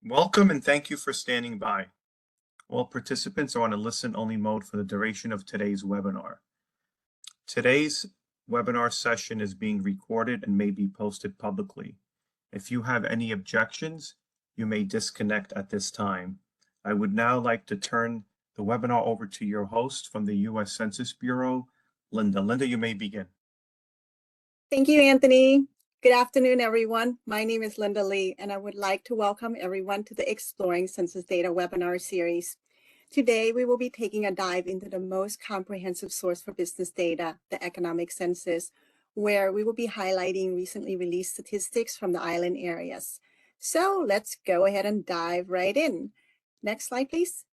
Welcome and thank you for standing by. All participants are on a listen-only mode for the duration of today's webinar. Today's webinar session is being recorded and may be posted publicly. If you have any objections, you may disconnect at this time. I would now like to turn the webinar over to your host from the U.S. Census Bureau, Linda. Linda, you may begin. Thank you, Anthony. Good afternoon, everyone. My name is Linda Lee, and I would like to welcome everyone to the Exploring Census Data webinar series. Today, we will be taking a dive into the most comprehensive source for business data, the economic census, where we will be highlighting recently released statistics from the island areas. So let's go ahead and dive right in. Next slide, please.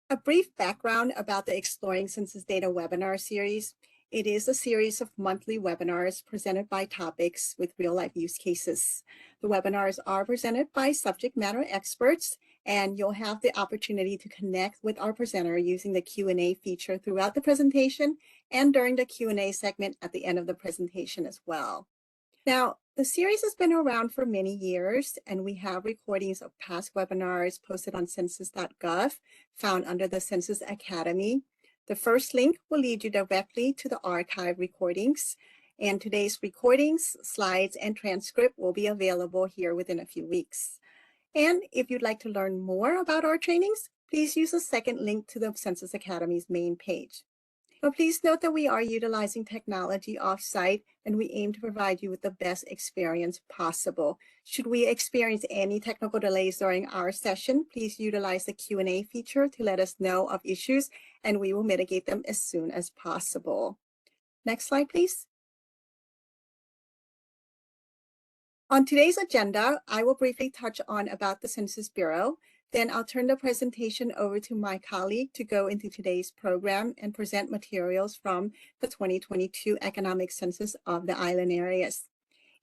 A brief background about the Exploring Census Data webinar series. It is a series of monthly webinars presented by topics with real-life use cases. The webinars are presented by subject matter experts, and you'll have the opportunity to connect with our presenter using the Q&A feature throughout the presentation and during the Q&A segment at the end of the presentation as well. Now, the series has been around for many years, and we have recordings of past webinars posted on census.gov, found under the Census Academy. The first link will lead you directly to the archive recordings, and today's recordings, slides, and transcript will be available here within a few weeks. And if you'd like to learn more about our trainings, please use the second link to the Census Academy's main page. But please note that we are utilizing technology off-site, and we aim to provide you with the best experience possible. Should we experience any technical delays during our session, please utilize the Q&A feature to let us know of issues, and we will mitigate them as soon as possible. Next slide, please. On today's agenda, I will briefly touch on about the Census Bureau. Then I'll turn the presentation over to my colleague to go into today's program and present materials from the 2022 economic census of the island areas.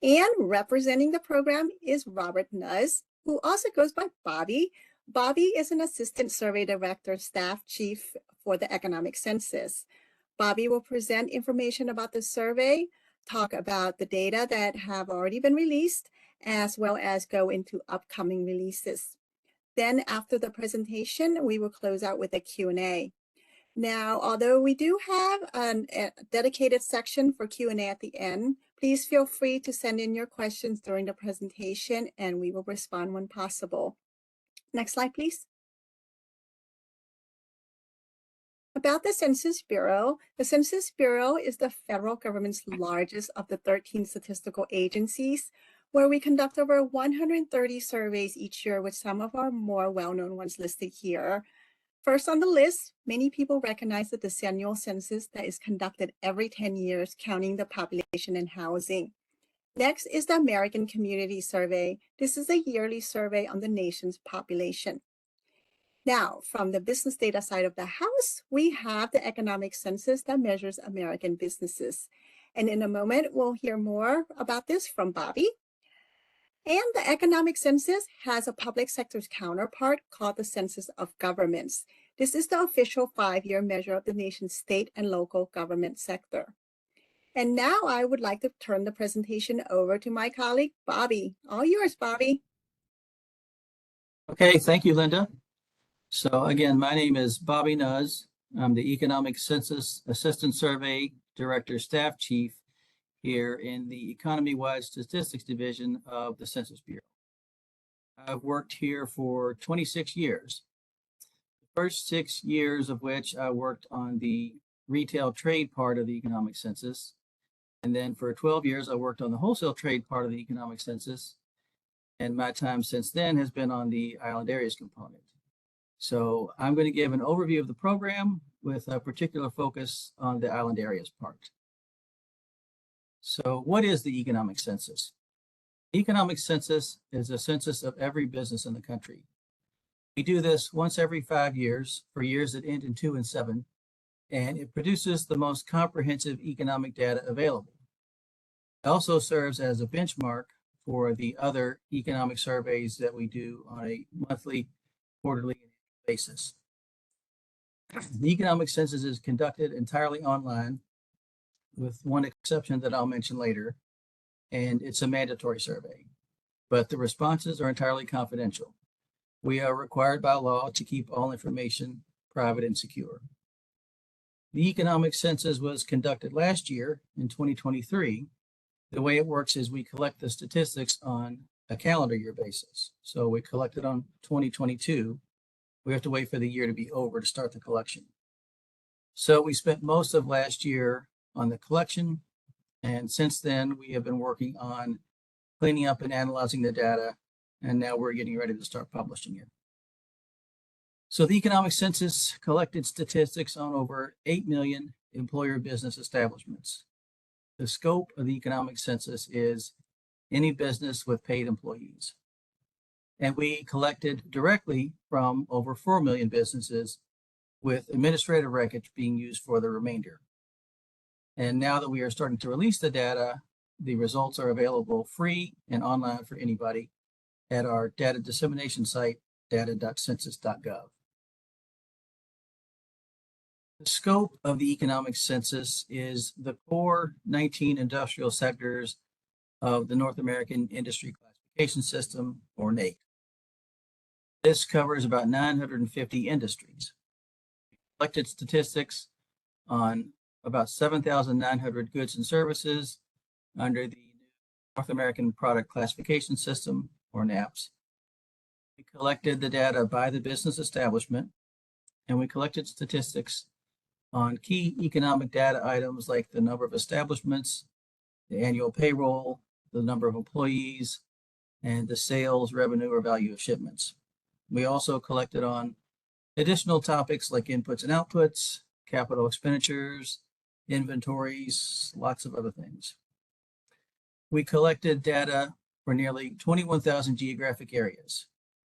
And representing the program is Robert Nuz, who also goes by Bobby. Bobby is an assistant survey director, staff chief for the economic census. Bobby will present information about the survey, talk about the data that have already been released, as well as go into upcoming releases. Then after the presentation, we will close out with a Q&A. Now, although we do have a dedicated section for Q&A at the end, please feel free to send in your questions during the presentation and we will respond when possible. Next slide, please. About the Census Bureau. The Census Bureau is the federal government's largest of the 13 statistical agencies, where we conduct over 130 surveys each year, with some of our more well-known ones listed here. First on the list, many people recognize the decennial census that is conducted every 10 years, counting the population and housing. Next is the American Community Survey. This is a yearly survey on the nation's population. Now, from the business data side of the house, we have the economic census that measures American businesses. And in a moment, we'll hear more about this from Bobby. And the economic census has a public sector's counterpart called the Census of Governments. This is the official 5-year measure of the nation's state and local government sector. And now I would like to turn the presentation over to my colleague, Bobby. All yours, Bobby. Okay, thank you, Linda. So again, my name is Bobby Nuz. I'm the Economic Census Assistant Survey Director, Staff Chief here in the Economy-Wide Statistics Division of the Census Bureau. I've worked here for 26 years. The first 6 years of which I worked on the retail trade part of the economic census. And then for 12 years, I worked on the wholesale trade part of the economic census. And my time since then has been on the island areas component. So I'm going to give an overview of the program with a particular focus on the island areas part. So what is the economic census? The economic census is a census of every business in the country. We do this once every 5 years for years that end in 2 and 7, and it produces the most comprehensive economic data available. It also serves as a benchmark for the other economic surveys that we do on a monthly, quarterly basis. The economic census is conducted entirely online with one exception that I'll mention later, and it's a mandatory survey, but the responses are entirely confidential. We are required by law to keep all information private and secure. The economic census was conducted last year in 2023. The way it works is we collect the statistics on a calendar year basis. So we collected on 2022. We have to wait for the year to be over to start the collection. So we spent most of last year on the collection. And since then, we have been working on cleaning up and analyzing the data. And now we're getting ready to start publishing it. So the economic census collected statistics on over 8 million employer business establishments. The scope of the economic census is any business with paid employees. And we collected directly from over 4 million businesses, with administrative records being used for the remainder. And now that we are starting to release the data, the results are available free and online for anybody at our data dissemination site, data.census.gov. The scope of the economic census is the core 19 industrial sectors of the North American Industry Classification System, or NAICS. This covers about 950 industries. We collected statistics on about 7,900 goods and services under the North American Product Classification System, or NAPS. We collected the data by the business establishment, and we collected statistics on key economic data items like the number of establishments, the annual payroll, the number of employees, and the sales, revenue, or value of shipments. We also collected on additional topics like inputs and outputs, capital expenditures, inventories, lots of other things. We collected data for nearly 21,000 geographic areas.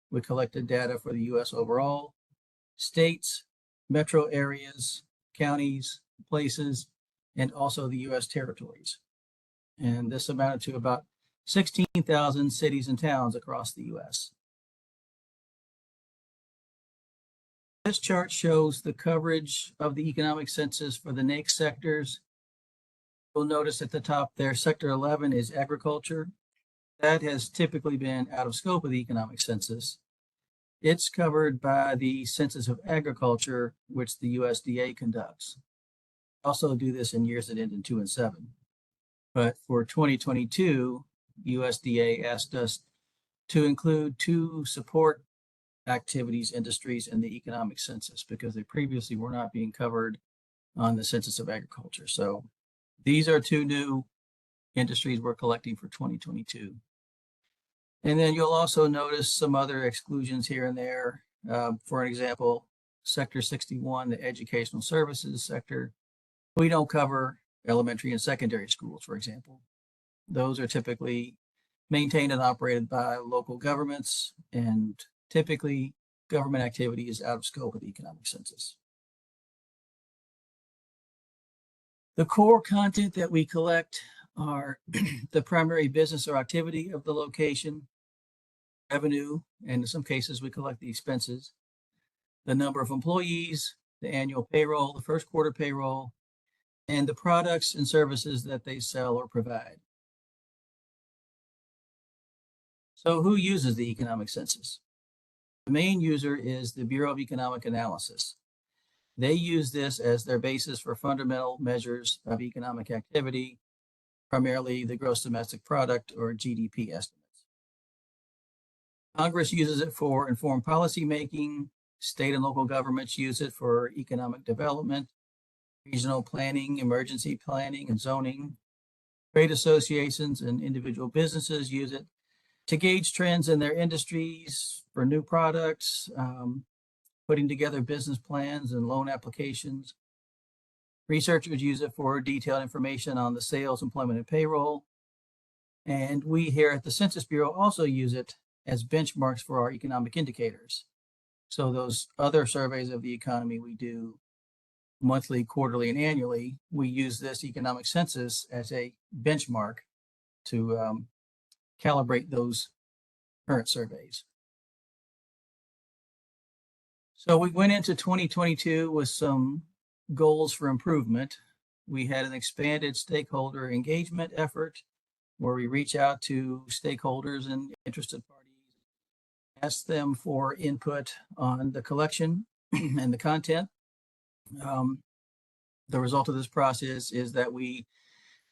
We collected data for the US overall, states, metro areas, counties, places, and also the US territories. And this amounted to about 16,000 cities and towns across the US. This chart shows the coverage of the economic census for the NAICS sectors. You'll notice at the top there, Sector 11 is agriculture. That has typically been out of scope of the economic census. It's covered by the Census of Agriculture, which the USDA conducts. Also do this in years that end in 2 and 7. But for 2022, USDA asked us to include 2 support activities industries in the economic census because they previously were not being covered on the Census of Agriculture. So these are 2 new industries we're collecting for 2022. And then you'll also notice some other exclusions here and there. For an example, Sector 61, the educational services sector, we don't cover elementary and secondary schools, for example. Those are typically maintained and operated by local governments, and typically government activity is out of scope of the economic census. The core content that we collect are the primary business or activity of the location, revenue, and in some cases we collect the expenses, the number of employees, the annual payroll, the first quarter payroll, and the products and services that they sell or provide. So who uses the economic census? The main user is the Bureau of Economic Analysis. They use this as their basis for fundamental measures of economic activity, primarily the gross domestic product, or GDP estimates. Congress uses it for informed policy making. State and local governments use it for economic development, regional planning, emergency planning, and zoning. Trade associations and individual businesses use it to gauge trends in their industries for new products, putting together business plans and loan applications. Researchers use it for detailed information on the sales, employment, and payroll. And we here at the Census Bureau also use it as benchmarks for our economic indicators. So those other surveys of the economy we do monthly, quarterly, and annually, we use this economic census as a benchmark to calibrate those current surveys. So we went into 2022 with some goals for improvement. we had an expanded stakeholder engagement effort where we reach out to stakeholders and interested parties, ask them for input on the collection and the content. The result of this process is that we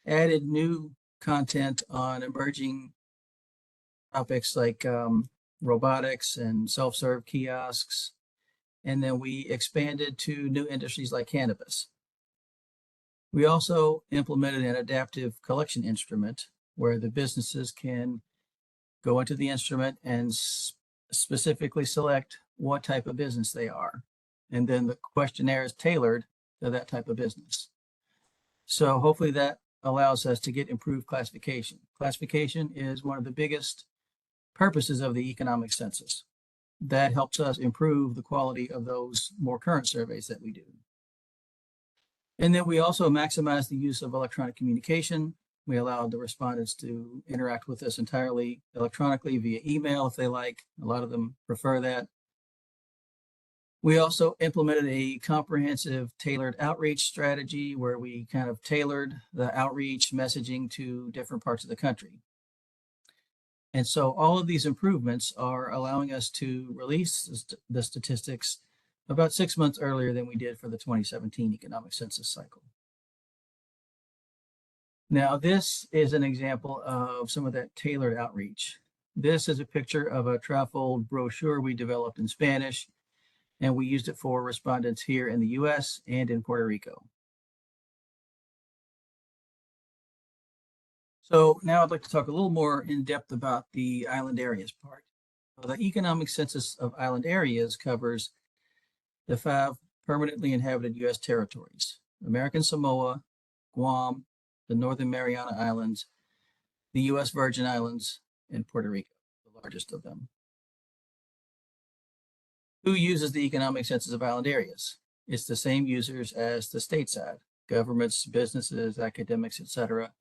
added new content on emerging topics like robotics and self-serve kiosks. And then we expanded to new industries like cannabis. We also implemented an adaptive collection instrument where the businesses can go into the instrument and specifically select what type of business they are. And then the questionnaire is tailored to that type of business. So hopefully that allows us to get improved classification. Classification is one of the biggest purposes of the economic census. That helps us improve the quality of those more current surveys that we do. And then we also maximize the use of electronic communication. We allowed the respondents to interact with us entirely electronically via email if they like. A lot of them prefer that. We also implemented a comprehensive tailored outreach strategy where we kind of tailored the outreach messaging to different parts of the country. And so all of these improvements are allowing us to release the statistics about 6 months earlier than we did for the 2017 economic census cycle. Now, this is an example of some of that tailored outreach. This is a picture of a trifold brochure we developed in Spanish, and we used it for respondents here in the US and in Puerto Rico. So now I'd like to talk a little more in depth about the island areas part. The economic census of island areas covers the 5 permanently inhabited US territories: American Samoa, Guam, the Northern Mariana Islands, the US Virgin Islands, and Puerto Rico, the largest of them. Who uses the economic census of island areas? It's the same users as the stateside: governments, businesses, academics, etc.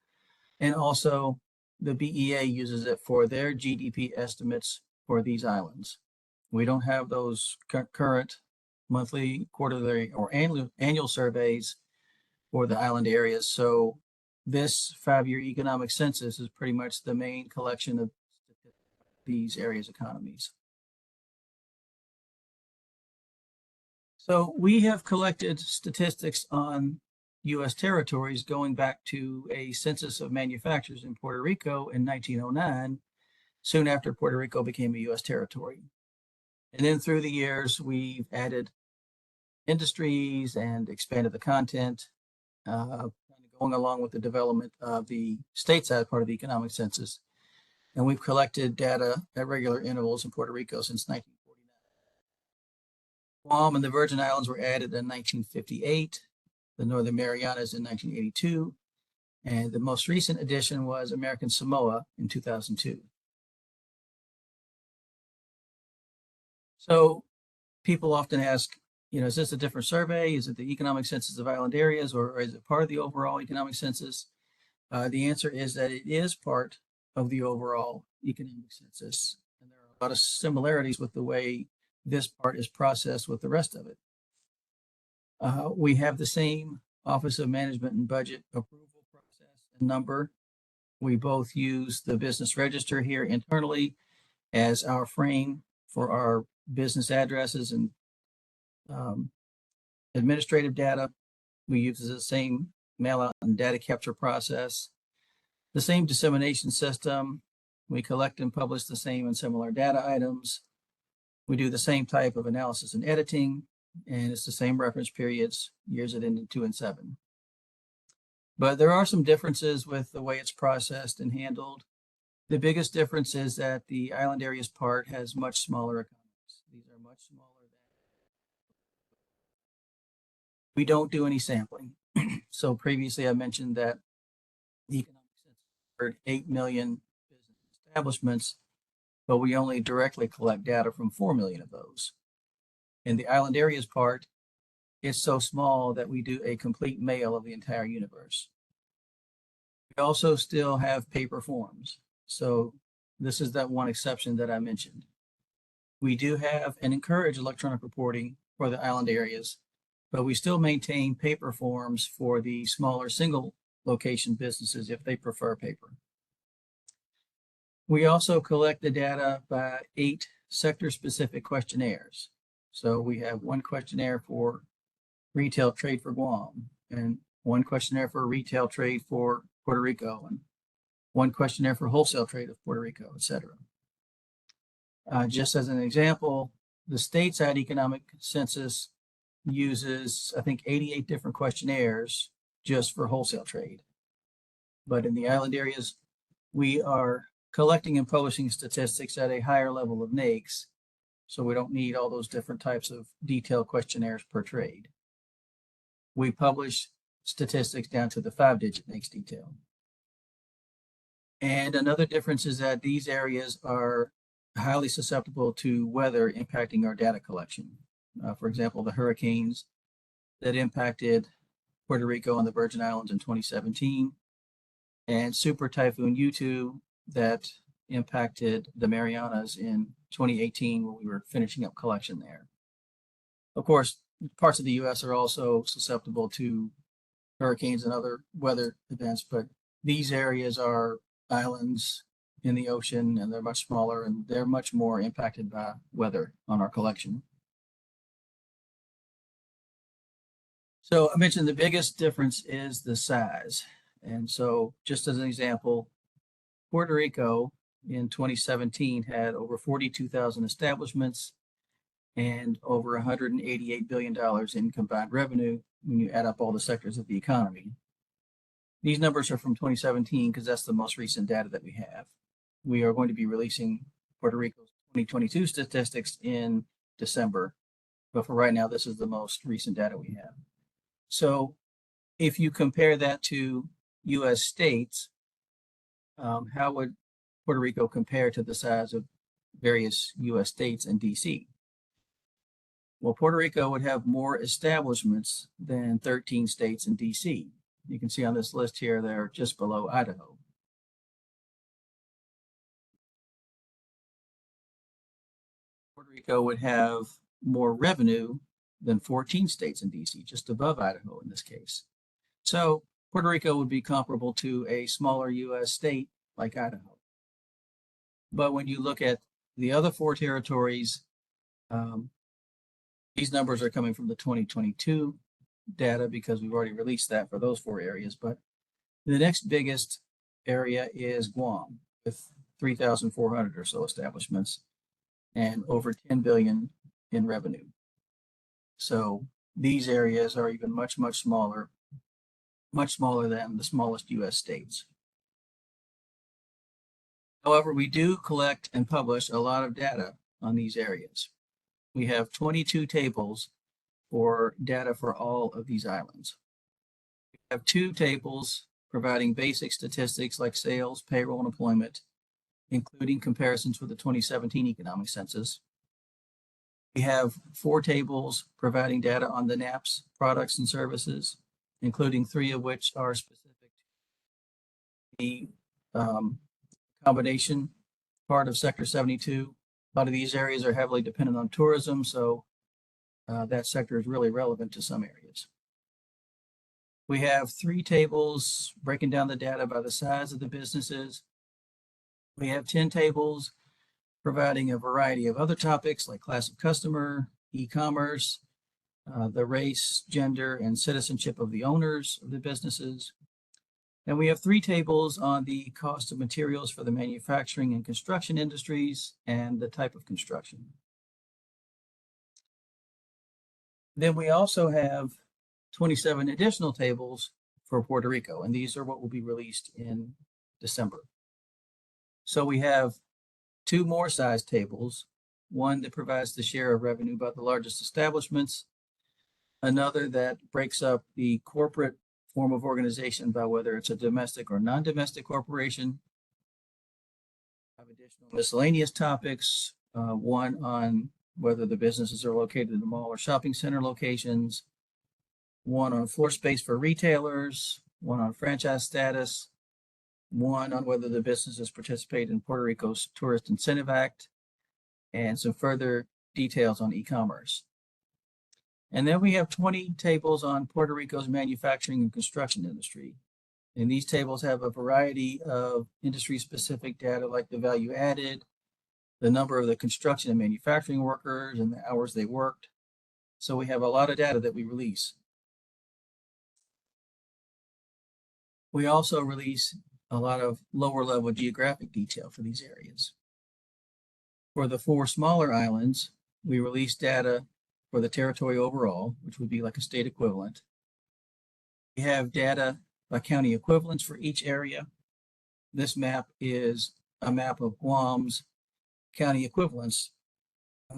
And also the BEA uses it for their GDP estimates for these islands. We don't have those current monthly, quarterly, or annual surveys for the island areas. So this 5-year economic census is pretty much the main collection of these areas' economies. So we have collected statistics on US territories going back to a census of manufacturers in Puerto Rico in 1909, soon after Puerto Rico became a US territory. And then through the years, we've added industries and expanded the content, going along with the development of the stateside part of the economic census. And we've collected data at regular intervals in Puerto Rico since 1949. Guam and the Virgin Islands were added in 1958, the Northern Marianas in 1982, and the most recent addition was American Samoa in 2002. So people often ask, is this a different survey? Is it the economic census of island areas, or is it part of the overall economic census? The answer is that it is part of the overall economic census. And there are a lot of similarities with the way this part is processed with the rest of it. We have the same Office of Management and Budget approval process and number. We both use the business register here internally as our frame for our business addresses and administrative data. We use the same mail out and data capture process, the same dissemination system. We collect and publish the same and similar data items. We do the same type of analysis and editing, and it's the same reference periods, years that end in 2 and 7. But there are some differences with the way it's processed and handled. The biggest difference is that the island areas part has much smaller economies. These are much smaller than. We don't do any sampling. So previously I mentioned that the economic census covered 8 million business establishments, but we only directly collect data from 4 million of those. In the island areas part, it's so small that we do a complete mail of the entire universe. We also still have paper forms. So this is that one exception that I mentioned. We do have and encourage electronic reporting for the island areas, but we still maintain paper forms for the smaller single location businesses if they prefer paper. We also collect the data by 8 sector-specific questionnaires. So we have one questionnaire for retail trade for Guam, and one questionnaire for retail trade for Puerto Rico, and one questionnaire for wholesale trade of Puerto Rico, et cetera. Just as an example, the stateside economic census uses, I think, 88 different questionnaires just for wholesale trade. But in the island areas, we are collecting and publishing statistics at a higher level of NAICS, so we don't need all those different types of detailed questionnaires per trade. We publish statistics down to the 5-digit NAICS detail. And another difference is that these areas are highly susceptible to weather impacting our data collection. For example, the hurricanes that impacted Puerto Rico and the Virgin Islands in 2017, and Super Typhoon Yutu that impacted the Marianas in 2018 when we were finishing up collection there. Of course, parts of the US are also susceptible to hurricanes and other weather events, but these areas are islands in the ocean and they're much smaller and they're much more impacted by weather on our collection. So I mentioned the biggest difference is the size. And so just as an example, Puerto Rico in 2017 had over 42,000 establishments and over $188 billion in combined revenue when you add up all the sectors of the economy. These numbers are from 2017 because that's the most recent data that we have. We are going to be releasing Puerto Rico's 2022 statistics in December, but for right now, this is the most recent data we have. So if you compare that to US states, how would Puerto Rico compare to the size of various US states and DC? Well, Puerto Rico would have more establishments than 13 states and DC. You can see on this list here, they're just below Idaho. Puerto Rico would have more revenue than 14 states and DC, just above Idaho in this case. So Puerto Rico would be comparable to a smaller US state like Idaho. But when you look at the other 4 territories, these numbers are coming from the 2022 data because we've already released that for those 4 areas. But the next biggest area is Guam with 3,400 or so establishments and over 10 billion in revenue. So these areas are even much smaller than the smallest US states. However, we do collect and publish a lot of data on these areas. We have 22 tables for data for all of these islands. We have 2 tables providing basic statistics like sales, payroll, and employment, including comparisons with the 2017 economic census. We have 4 tables providing data on the NAPS products and services, including 3 of which are specific to the combination part of Sector 72. A lot of these areas are heavily dependent on tourism, so that sector is really relevant to some areas. We have 3 tables breaking down the data by the size of the businesses. We have 10 tables providing a variety of other topics like class of customer, e-commerce, the race, gender, and citizenship of the owners of the businesses. And we have 3 tables on the cost of materials for the manufacturing and construction industries and the type of construction. Then we also have 27 additional tables for Puerto Rico, and these are what will be released in December. So we have 2 more size tables, one that provides the share of revenue by the largest establishments, another that breaks up the corporate form of organization by whether it's a domestic or non-domestic corporation. I have additional miscellaneous topics, one on whether the businesses are located in mall or shopping center locations, one on floor space for retailers, one on franchise status, one on whether the businesses participate in Puerto Rico's Tourist Incentive Act, and some further details on e-commerce. And then we have 20 tables on Puerto Rico's manufacturing and construction industry. And these tables have a variety of industry-specific data like the value added, the number of the construction and manufacturing workers, and the hours they worked. So we have a lot of data that we release. We also release a lot of lower level geographic detail for these areas. For the 4 smaller islands, we release data for the territory overall, which would be like a state equivalent. We have data by county equivalents for each area. This map is a map of Guam's county equivalents.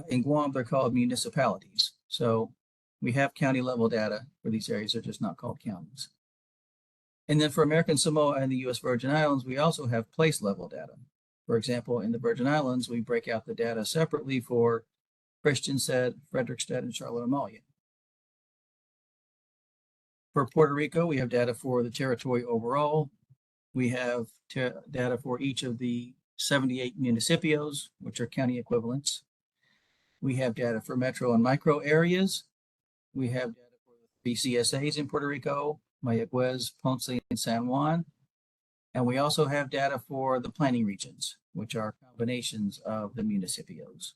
In Guam, they're called municipalities. So we have county level data for these areas, they're just not called counties. And then for American Samoa and the US Virgin Islands, we also have place level data. For example, in the Virgin Islands, we break out the data separately for Christiansted, Frederiksted, and Charlotte Amalia. For Puerto Rico, we have data for the territory overall. We have data for each of the 78 municipios, which are county equivalents. We have data for metro and micro areas. We have data for the 3 CSAs in Puerto Rico, Mayagüez, Ponce, and San Juan. And we also have data for the planning regions, which are combinations of the municipios.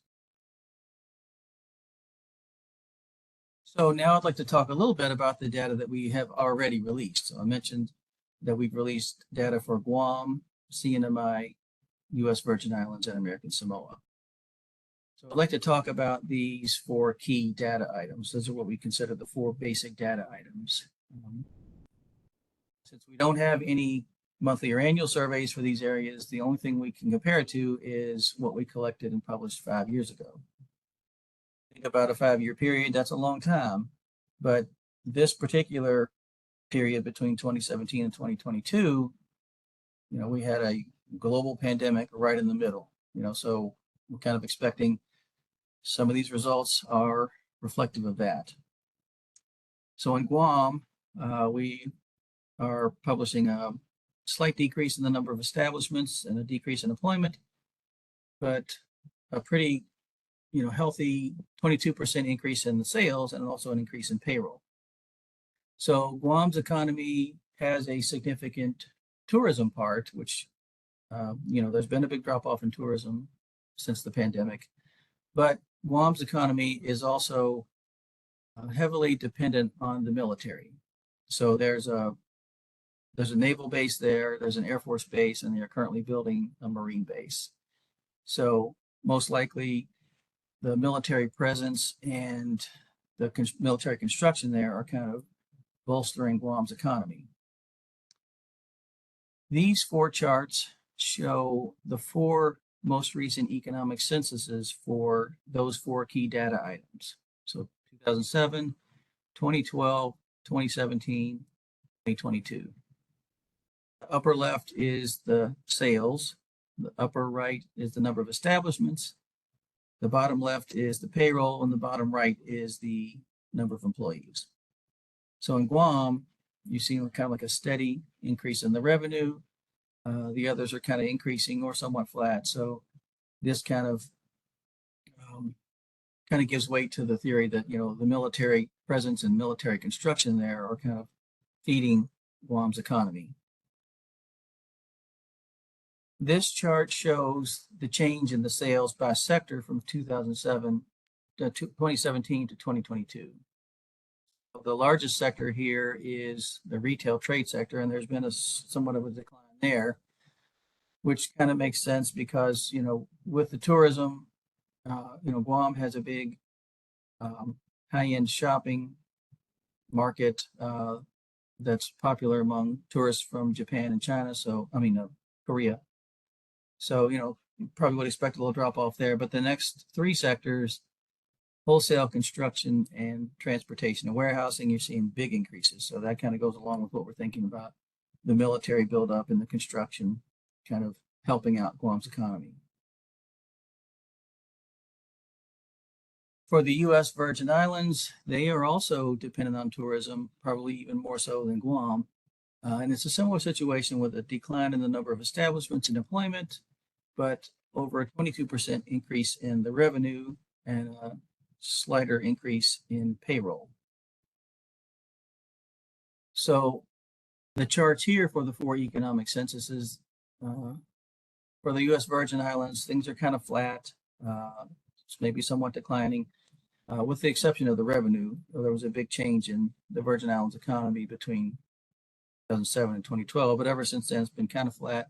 So now I'd like to talk a little bit about the data that we have already released. So I mentioned that we've released data for Guam, CNMI, US Virgin Islands, and American Samoa. So I'd like to talk about these 4 key data items. Those are what we consider the 4 basic data items. Since we don't have any monthly or annual surveys for these areas, the only thing we can compare it to is what we collected and published 5 years ago. Think about a 5-year period, that's a long time, but this particular period between 2017 and 2022, we had a global pandemic right in the middle, so we're kind of expecting some of these results are reflective of that. So in Guam, we are publishing a slight decrease in the number of establishments and a decrease in employment, but a pretty healthy 22% increase in the sales and also an increase in payroll. So Guam's economy has a significant tourism part, which, there's been a big drop off in tourism since the pandemic, but Guam's economy is also heavily dependent on the military. So there's a naval base there, there's an Air Force base, and they're currently building a Marine base. So most likely the military presence and the military construction there are kind of bolstering Guam's economy. These 4 charts show the 4 most recent economic censuses for those 4 key data items. So 2007, 2012, 2017, 2022. The upper left is the sales. The upper right is the number of establishments. The bottom left is the payroll, and the bottom right is the number of employees. So in Guam, you see kind of like a steady increase in the revenue. The others are kind of increasing or somewhat flat. So this kind of gives weight to the theory that the military presence and military construction there are kind of feeding Guam's economy. This chart shows the change in the sales by sector from 2017 to 2022. The largest sector here is the retail trade sector, and there's been somewhat of a decline there, which kind of makes sense because, with the tourism, Guam has a big high-end shopping market that's popular among tourists from Japan and China. Korea. So, you probably would expect a little drop off there, but the next 3 sectors, wholesale, construction, and transportation and warehousing, you're seeing big increases. So that kind of goes along with what we're thinking about the military buildup and the construction kind of helping out Guam's economy. For the US Virgin Islands, they are also dependent on tourism, probably even more so than Guam. And it's a similar situation with a decline in the number of establishments and employment, but over a 22% increase in the revenue and a slighter increase in payroll. So the charts here for the 4 economic censuses, for the U.S. Virgin Islands, things are kind of flat, maybe somewhat declining, with the exception of the revenue. There was a big change in the Virgin Islands economy between 2007 and 2012, but ever since then it's been kind of flat,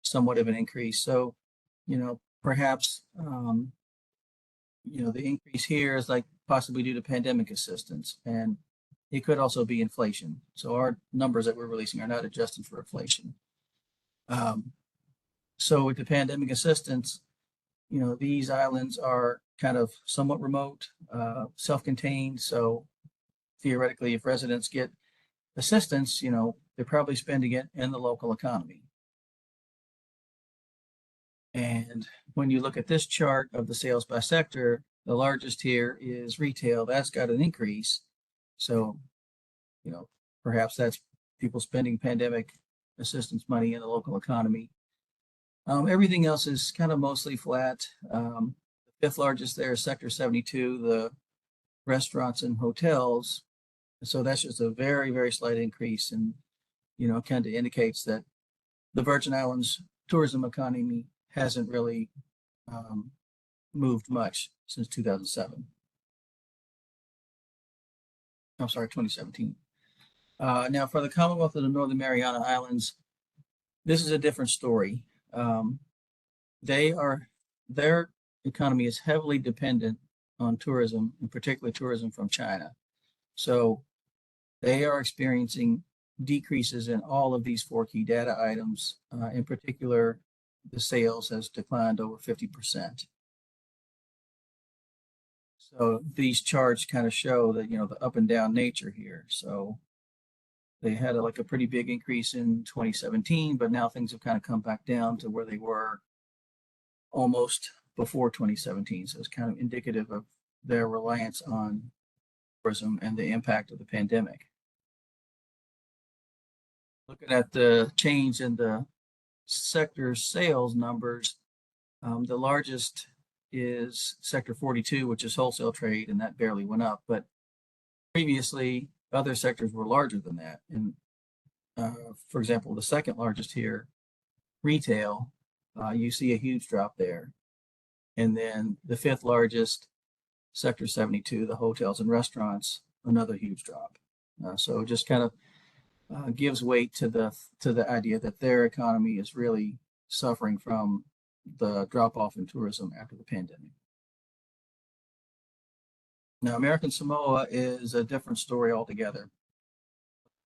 somewhat of an increase. So, perhaps, the increase here is like possibly due to pandemic assistance, and it could also be inflation. So our numbers that we're releasing are not adjusted for inflation. So with the pandemic assistance, these islands are kind of somewhat remote, self-contained. So theoretically, if residents get assistance, they're probably spending it in the local economy. And when you look at this chart of the sales by sector, the largest here is retail. That's got an increase. So, perhaps that's people spending pandemic assistance money in the local economy. Everything else is kind of mostly flat. The 5th largest there is sector 72, the restaurants and hotels. So that's just a very, very slight increase, and kind of indicates that the Virgin Islands tourism economy hasn't really moved much since 2007. I'm sorry, 2017. Now for the Commonwealth of the Northern Mariana Islands, this is a different story. Their economy is heavily dependent on tourism, in particular tourism from China. So they are experiencing decreases in all of these 4 key data items. In particular, the sales has declined over 50%. So these charts kind of show that, the up and down nature here. So they had a pretty big increase in 2017, but now things have kind of come back down to where they were almost before 2017. So it's kind of indicative of their reliance on tourism and the impact of the pandemic. Looking at the change in the sector sales numbers, the largest is sector 42, which is wholesale trade, and that barely went up. But previously, other sectors were larger than that. And for example, the 2nd largest here, retail, you see a huge drop there. And then the 5th largest, sector 72, the hotels and restaurants, another huge drop. So just kind of gives weight to the idea that their economy is really suffering from the drop off in tourism after the pandemic. Now, American Samoa is a different story altogether.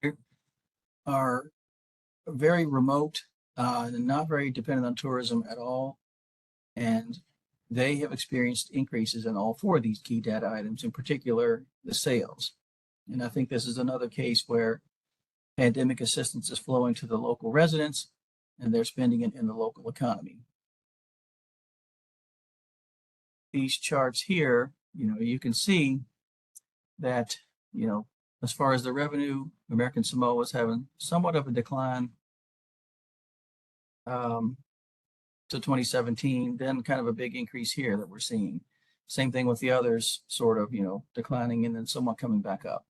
They are very remote and not very dependent on tourism at all. And they have experienced increases in all 4 of these key data items, in particular, the sales. And I think this is another case where pandemic assistance is flowing to the local residents and they're spending it in the local economy. These charts here, you can see that, as far as the revenue, American Samoa is having somewhat of a decline to 2017, then kind of a big increase here that we're seeing. Same thing with the others, sort of, declining and then somewhat coming back up.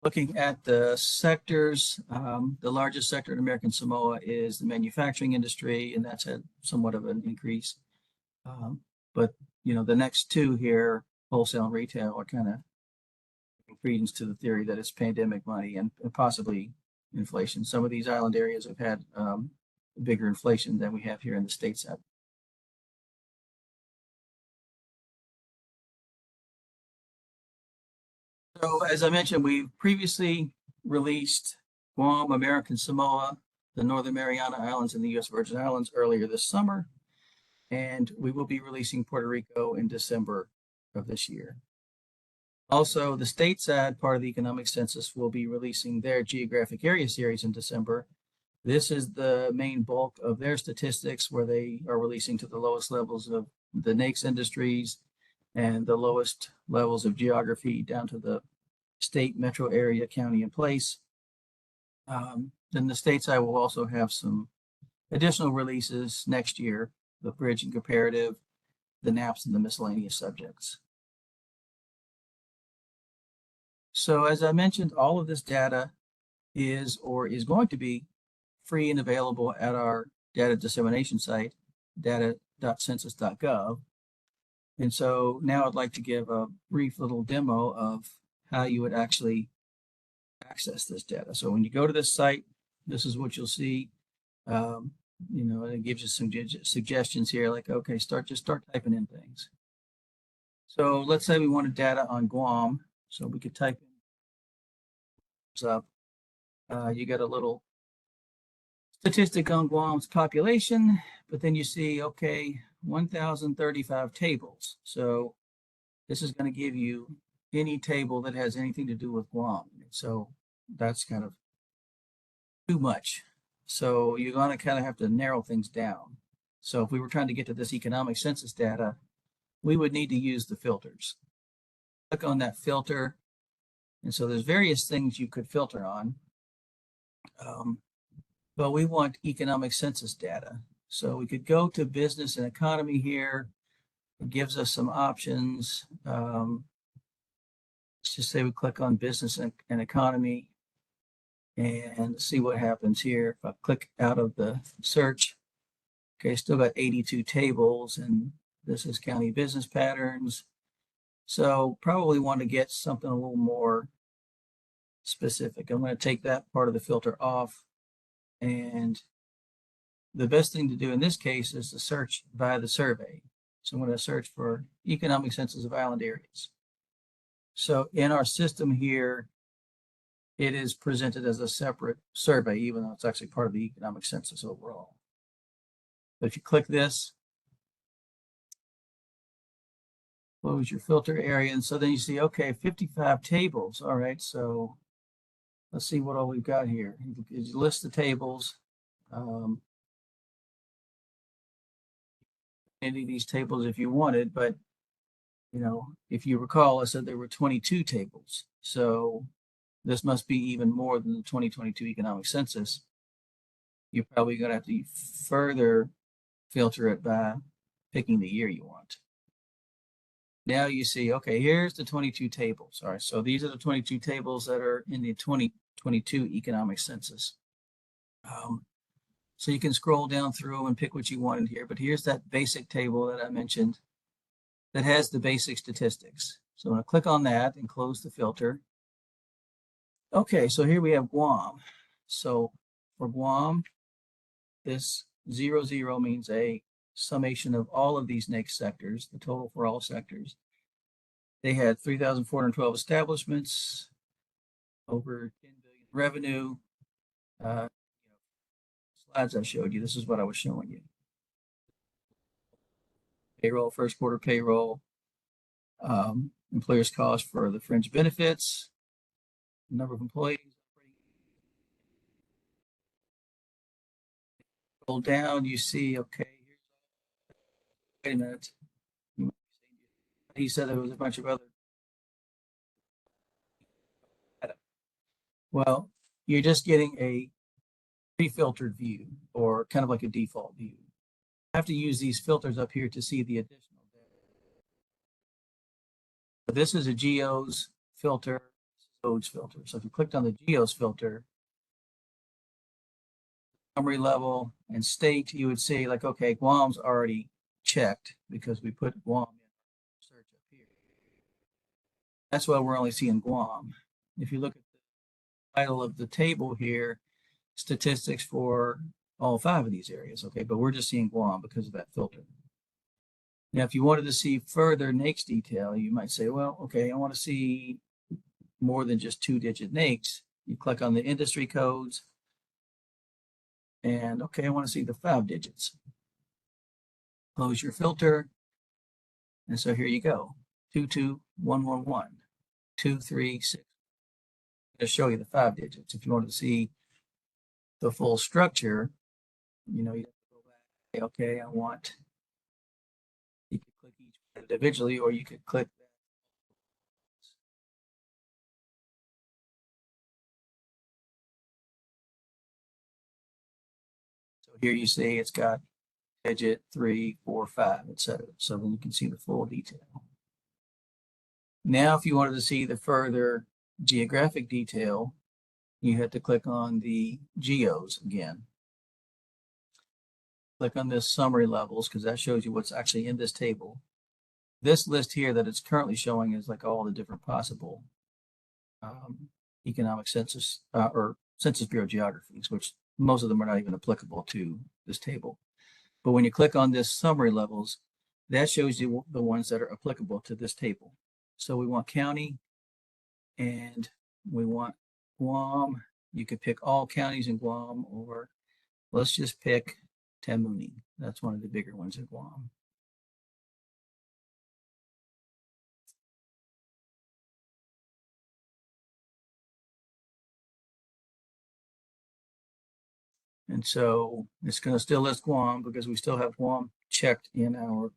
Looking at the sectors, the largest sector in American Samoa is the manufacturing industry, and that's had somewhat of an increase. But the next 2 here, wholesale and retail, are kind of giving credence to the theory that it's pandemic money and possibly inflation. Some of these island areas have had bigger inflation than we have here in the stateside. So as I mentioned, we previously released Guam, American Samoa, the Northern Mariana Islands, and the U.S. Virgin Islands earlier this summer. And we will be releasing Puerto Rico in December of this year. Also, the stateside part of the economic census will be releasing their geographic area series in December. This is the main bulk of their statistics, where they are releasing to the lowest levels of the NAICS industries and the lowest levels of geography down to the state, metro area, county, and place. Then the stateside will also have some additional releases next year, the bridge and comparative, the NAPs and the miscellaneous subjects. So as I mentioned, all of this data is or is going to be free and available at our data dissemination site, data.census.gov. And so now I'd like to give a brief little demo of how you would actually access this data. So when you go to this site, this is what you'll see. You know, it gives you some suggestions here, like, okay, just start typing in things. So let's say we wanted data on Guam. So we could type in up. You got a little statistic on Guam's population, but then you see, okay, 1,035 tables. So this is going to give you any table that has anything to do with Guam. So that's kind of too much. So you're going to kind of have to narrow things down. So if we were trying to get to this economic census data, we would need to use the filters. Click on that filter. And so there's various things you could filter on. But we want economic census data. So we could go to business and economy here. It gives us some options. Let's just say we click on business and economy and see what happens here. If I click out of the search, okay, still got 82 tables, and this is county business patterns. So probably want to get something a little more specific. I'm going to take that part of the filter off. And the best thing to do in this case is to search by the survey. So I'm going to search for economic census of island areas. So in our system here, it is presented as a separate survey, even though it's actually part of the economic census overall. But if you click this, close your filter area, and so then you see, okay, 55 tables. All right, so let's see what all we've got here. You list the tables. Any of these tables if you wanted, but you know, if you recall, I said there were 22 tables. So this must be even more than the 2022 economic census. You're probably going to have to further filter it by picking the year you want. Now you see, okay, here's the 22 tables. All right, so these are the 22 tables that are in the 2022 economic census. So you can scroll down through and pick what you wanted here, but here's that basic table that I mentioned that has the basic statistics. So I'm going to click on that and close the filter. Okay, so here we have Guam. So for Guam, this 00 means a summation of all of these NAICS sectors, the total for all sectors. They had 3,412 establishments, over 10 billion revenue. Slides I showed you, this is what I was showing you. Payroll, first quarter payroll, employers' cost for the fringe benefits, number of employees. Scroll down, you see, okay, wait a minute. He said there was a bunch of other. Well, you're just getting a pre-filtered view or kind of like a default view. You have to use these filters up here to see the additional data. So this is a GEOS filter, ODES filter. So if you clicked on the GEOS filter, summary level and state, you would see like, okay, Guam's already checked because we put Guam in search up here. That's why we're only seeing Guam. If you look at the title of the table here, statistics for all 5 of these areas, okay, but we're just seeing Guam because of that filter. Now, if you wanted to see further NAICS detail, you might say, well, okay, I want to see more than just 2-digit NAICS. You click on the industry codes, and okay, I want to see the 5 digits. Close your filter, and so here you go, 22111, 236. To show you the 5 digits. If you want to see the full structure, you know, you have to go back. Okay, I want. You could click each one individually, or you could click that. So here you see it's got digit, 3, 4, 5, etc. So then you can see the full detail. Now, if you wanted to see the further geographic detail, you have to click on the geos again. Click on this summary levels because that shows you what's actually in this table. This list here that it's currently showing is like all the different possible economic census or Census Bureau geographies, which most of them are not even applicable to this table. But when you click on this summary levels, that shows you the ones that are applicable to this table. So we want county and we want Guam. You could pick all counties in Guam, or let's just pick Tamuning. That's one of the bigger ones in Guam. And so it's going to still list Guam because we still have Guam checked in our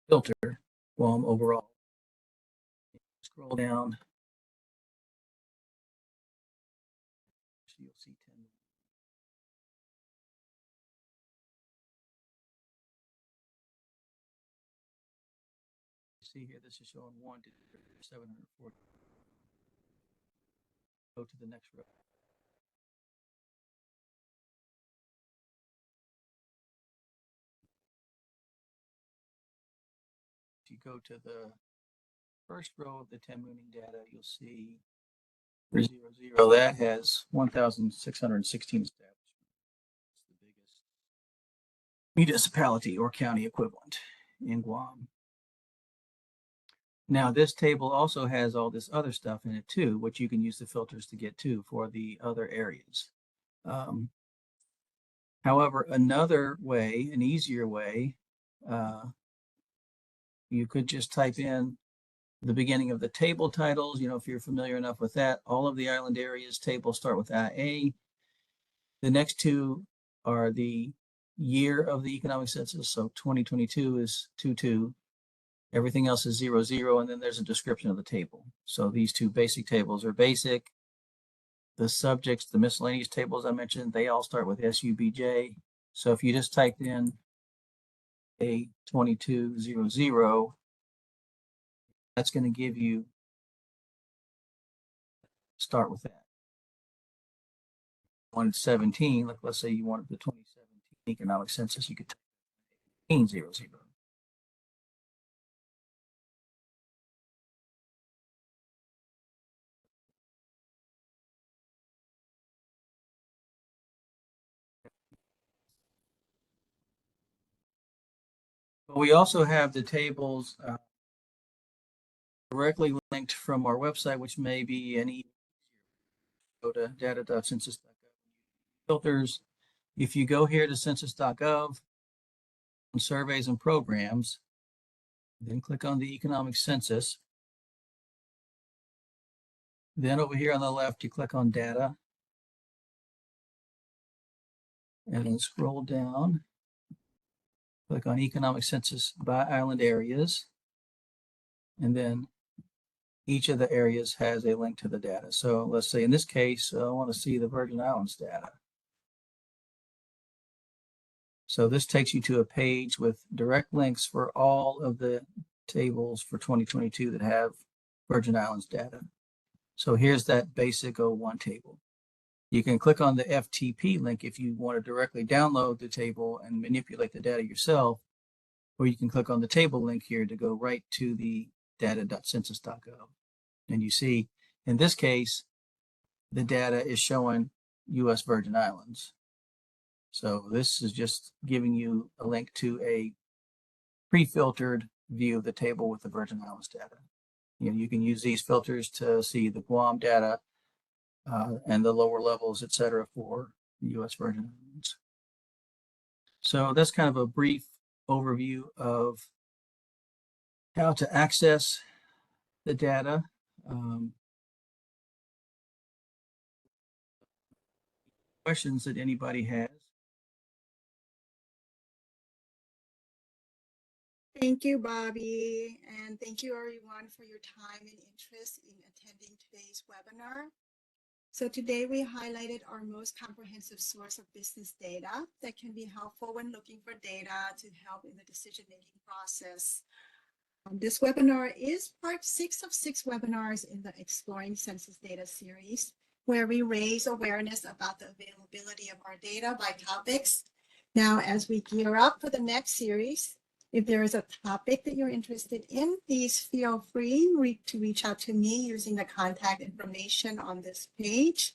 filter, Guam overall. Scroll down. So you'll see 10. See here, this is showing 1 to 740. Go to the next row. If you go to the first row of the Tamuning data, you'll see 300. That has 1,616 establishments. It's the biggest municipality or county equivalent in Guam. Now, this table also has all this other stuff in it too, which you can use the filters to get to for the other areas. However, another way, an easier way, you could just type in the beginning of the table titles. You know, if you're familiar enough with that, all of the island areas tables start with IA. The next two are the year of the economic census. So 2022 is 22. Everything else is 00. And then there's a description of the table. So these two basic tables are basic. The subjects, the miscellaneous tables I mentioned, they all start with SUBJ. So if you just typed in a 2200, that's going to give you, start with that. 117, like let's say you wanted the 2017 economic census, you could type 1800. But we also have the tables directly linked from our website, which may be any. Go to data.census.gov. Filters. If you go here to census.gov, on surveys and programs, then click on the economic census. Then over here on the left, you click on data. And then scroll down. Click on economic census by island areas. And then each of the areas has a link to the data. So let's say in this case, I want to see the Virgin Islands data. So this takes you to a page with direct links for all of the tables for 2022 that have Virgin Islands data. So here's that basic O1 table. You can click on the FTP link if you want to directly download the table and manipulate the data yourself, or you can click on the table link here to go right to the data.census.gov. And you see, in this case, the data is showing US Virgin Islands. So this is just giving you a link to a pre-filtered view of the table with the Virgin Islands data. You know, you can use these filters to see the Guam data and the lower levels, et cetera, for the US Virgin Islands. So that's kind of a brief overview of how to access the data. Questions that anybody has? Thank you, Bobby, and thank you everyone for your time and interest in attending today's webinar. So today we highlighted our most comprehensive source of business data that can be helpful when looking for data to help in the decision-making process. This webinar is part 6 of 6 webinars in the Exploring Census Data series, where we raise awareness about the availability of our data by topics. Now, as we gear up for the next series, if there is a topic that you're interested in, please feel free to reach out to me using the contact information on this page.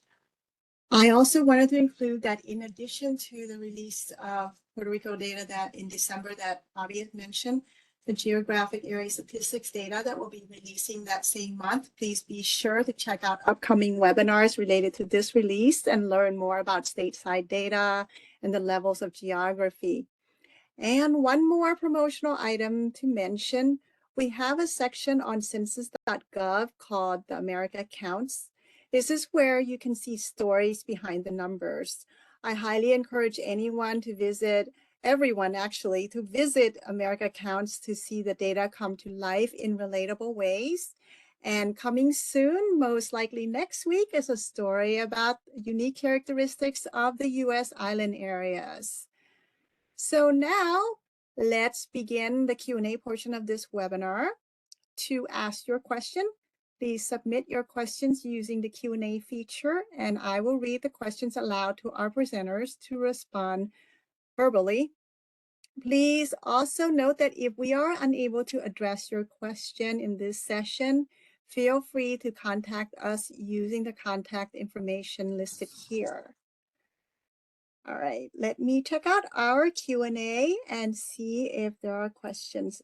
I also wanted to include that in addition to the release of Puerto Rico data that in December that Bobby had mentioned, the geographic area statistics data that we'll be releasing that same month, please be sure to check out upcoming webinars related to this release and learn more about stateside data and the levels of geography. And one more promotional item to mention, we have a section on census.gov called the America Counts. This is where you can see stories behind the numbers. I highly encourage anyone to visit, everyone actually, to visit America Counts to see the data come to life in relatable ways. And coming soon, most likely next week, is a story about unique characteristics of the US island areas. So now let's begin the Q&A portion of this webinar. To ask your question, please submit your questions using the Q&A feature, and I will read the questions aloud to our presenters to respond verbally. Please also note that if we are unable to address your question in this session, feel free to contact us using the contact information listed here. All right, let me check out our Q&A and see if there are questions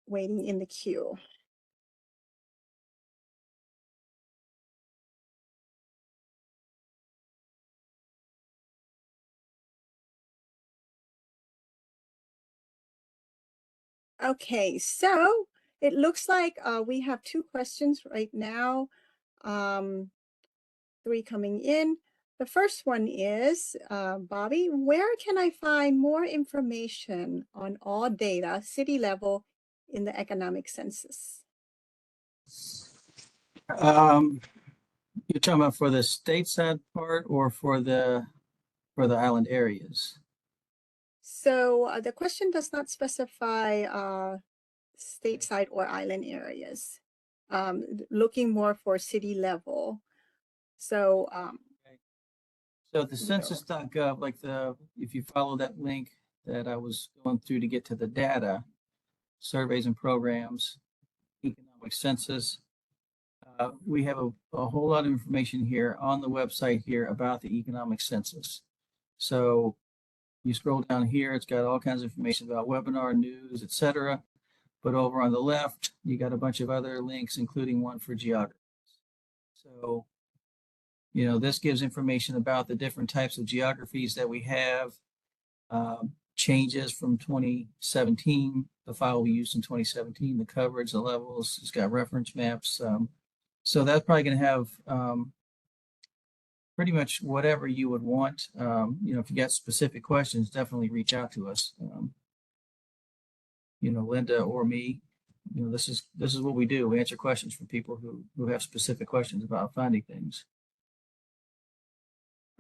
waiting in the queue. Okay, so it looks like we have 2 questions right now, 3 coming in. The first one is, Bobby, where can I find more information on all data, city level, in the economic census? You're talking about for the stateside part or for the island areas? So the question does not specify stateside or island areas, looking more for city level. So So the census.gov, like if you follow that link that I was going through to get to the data, surveys and programs, economic census, we have a whole lot of information here on the website here about the economic census. So you scroll down here, it's got all kinds of information about webinar news, etc. But over on the left, you got a bunch of other links, including one for geography. So you know, this gives information about the different types of geographies that we have, changes from 2017, the file we used in 2017, the coverage, the levels, it's got reference maps. So that's probably going to have pretty much whatever you would want. You know, if you got specific questions, definitely reach out to us. You know, Linda or me. You know, this is what we do. We answer questions from people who have specific questions about finding things.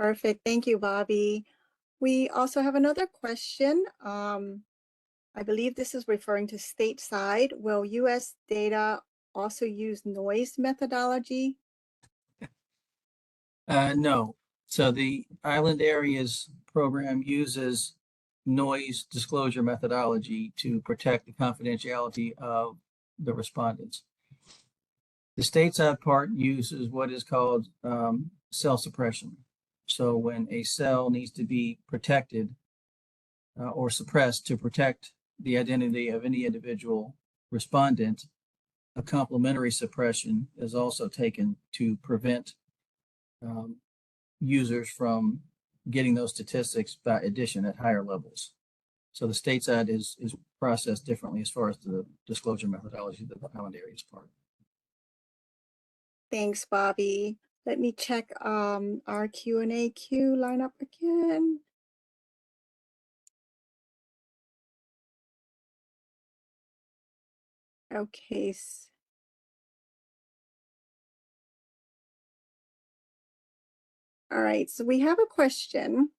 perfect. Thank you, Bobby. We also have another question. I believe this is referring to stateside. Will US data also use noise methodology? No. So the island areas program uses noise disclosure methodology to protect the confidentiality of the respondents. The stateside part uses what is called cell suppression. So when a cell needs to be protected or suppressed to protect the identity of any individual respondent, a complementary suppression is also taken to prevent users from getting those statistics by addition at higher levels. So the stateside is processed differently as far as the disclosure methodology than the island areas part. Thanks, Bobby. Let me check our Q&A queue lineup again. Okay. All right, so we have a question.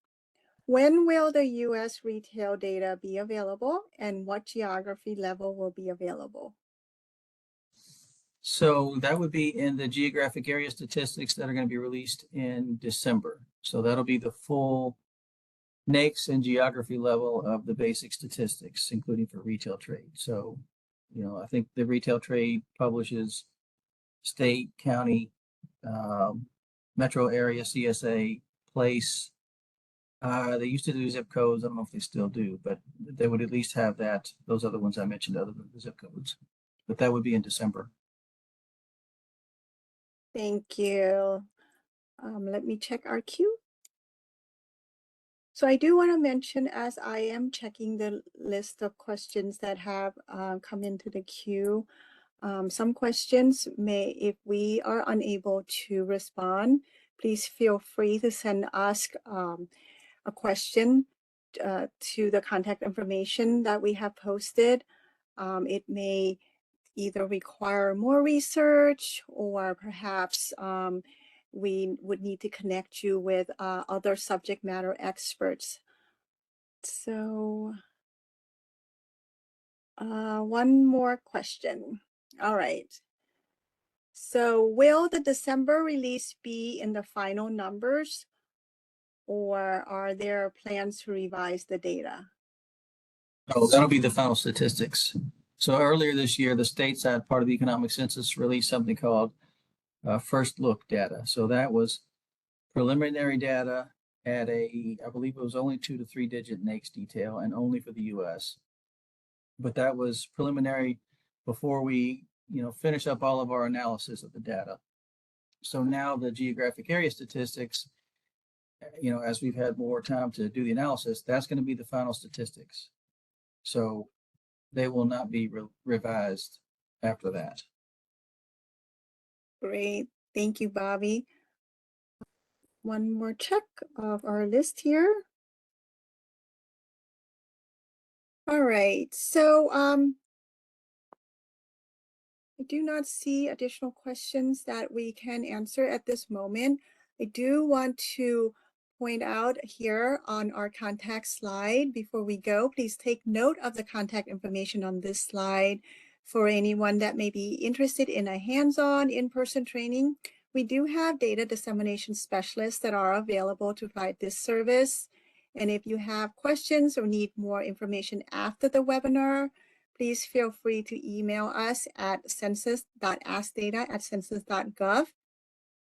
When will the US retail data be available and what geography level will be available? So that would be in the geographic area statistics that are going to be released in December. So that'll be the full NAICS and geography level of the basic statistics, including for retail trade. So, I think the retail trade publishes state, county, metro area, CSA, place. They used to do zip codes. I don't know if they still do, but they would at least have that. Those other ones I mentioned, other than the zip codes. But that would be in December. Thank you. Let me check our queue. So I do want to mention, as I am checking the list of questions that have come into the queue, some questions if we are unable to respond, please feel free to send us a question to the contact information that we have posted. It may either require more research or perhaps we would need to connect you with other subject matter experts. So one more question. All right. So will the December release be in the final numbers, or are there plans to revise the data? Oh, that'll be the final statistics. So earlier this year, the stateside part of the economic census released something called first look data. So that was preliminary data at I believe it was only 2 to 3 digit NAICS detail and only for the US. But that was preliminary before we, finish up all of our analysis of the data. So now the geographic area statistics, as we've had more time to do the analysis, that's going to be the final statistics. So they will not be revised after that. Great. Thank you, Bobby. One more check of our list here. All right. So I do not see additional questions that we can answer at this moment. I do want to point out here on our contact slide before we go, please take note of the contact information on this slide for anyone that may be interested in a hands-on in-person training. We do have data dissemination specialists that are available to provide this service. And if you have questions or need more information after the webinar, please feel free to email us at census.askdata@census.gov.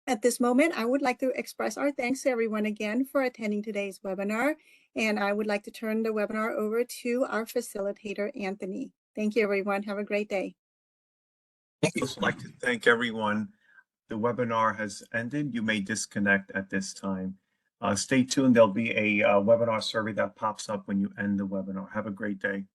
At this moment, I would like to express our thanks to everyone again for attending today's webinar. And I would like to turn the webinar over to our facilitator, Anthony. Thank you, everyone. Have a great day. Thank you. I'd like to thank everyone. The webinar has ended. You may disconnect at this time. Stay tuned. There'll be a webinar survey that pops up when you end the webinar. Have a great day.